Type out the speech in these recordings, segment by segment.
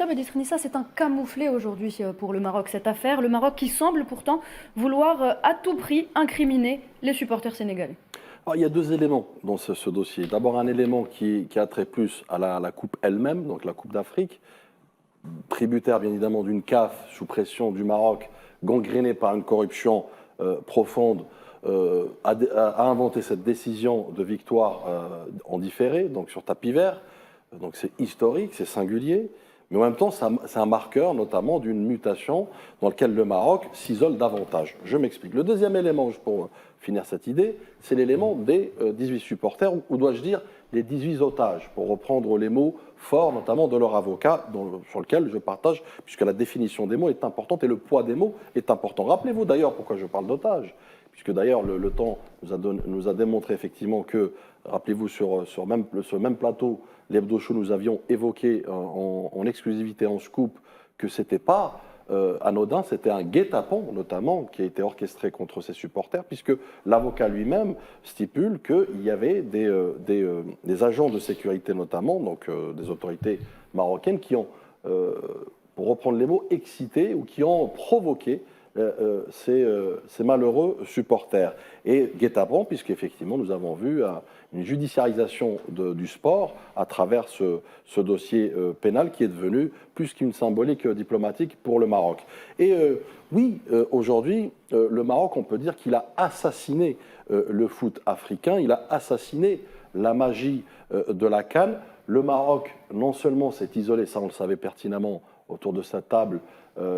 Cham Edith-Nissa, c'est un camouflet aujourd'hui pour le Maroc, cette affaire. Le Maroc qui semble pourtant vouloir à tout prix incriminer les supporters sénégalais. Alors, il y a deux éléments dans ce dossier. D'abord, un élément qui a trait plus à la Coupe elle-même, donc la Coupe d'Afrique, tributaire bien évidemment d'une CAF sous pression du Maroc, gangrénée par une corruption profonde, a inventé cette décision de victoire en différé, donc sur tapis vert. Donc c'est historique, c'est singulier, mais en même temps c'est un marqueur notamment d'une mutation dans laquelle le Maroc s'isole davantage. Je m'explique. Le deuxième élément, pour finir cette idée, c'est l'élément des 18 supporters, ou dois-je dire les 18 otages, pour reprendre les mots forts notamment de leur avocat, sur lequel je partage, puisque la définition des mots est importante et le poids des mots est important. Rappelez-vous d'ailleurs pourquoi je parle d'otages, puisque d'ailleurs le temps nous a démontré effectivement que, rappelez-vous, sur ce même plateau, l'Hebdo Show, nous avions évoqué en exclusivité, en scoop, que ce n'était pas anodin, c'était un guet-apens notamment qui a été orchestré contre ses supporters, puisque l'avocat lui-même stipule qu'il y avait des agents de sécurité notamment, donc des autorités marocaines, qui ont, pour reprendre les mots, excité ou qui ont provoqué ces malheureux supporters. Et guet-apens, puisqu'effectivement, nous avons vu une judiciarisation du sport à travers ce dossier pénal qui est devenu plus qu'une symbolique diplomatique pour le Maroc. Et oui, aujourd'hui, le Maroc, on peut dire qu'il a assassiné le foot africain, il a assassiné la magie de la CAN. Le Maroc, non seulement s'est isolé, ça on le savait pertinemment autour de cette table,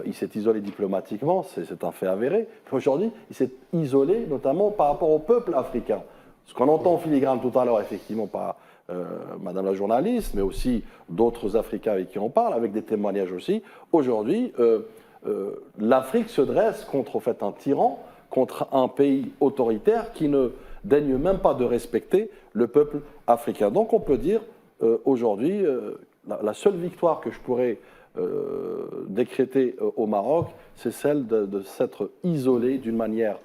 il s'est isolé diplomatiquement, c'est un fait avéré. Aujourd'hui, il s'est isolé notamment par rapport au peuple africain. Ce qu'on entend en filigrane tout à l'heure, effectivement, par Madame la journaliste, mais aussi d'autres Africains avec qui on parle, avec des témoignages aussi. Aujourd'hui, l'Afrique se dresse contre, en fait, un tyran, contre un pays autoritaire qui ne daigne même pas de respecter le peuple africain. Donc on peut dire aujourd'hui, la seule victoire que je pourrais décrétée au Maroc, c'est celle de s'être isolé d'une manière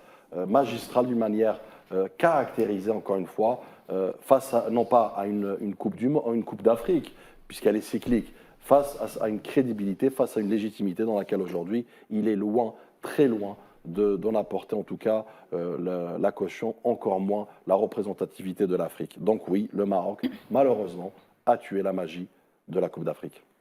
magistrale, d'une manière caractérisée, encore une fois, face non pas à une coupe d'Afrique, puisqu'elle est cyclique, face à une crédibilité, face à une légitimité dans laquelle aujourd'hui il est loin, très loin, d'en apporter en tout cas la caution, encore moins la représentativité de l'Afrique. Donc oui, le Maroc, malheureusement, a tué la magie de la Coupe d'Afrique.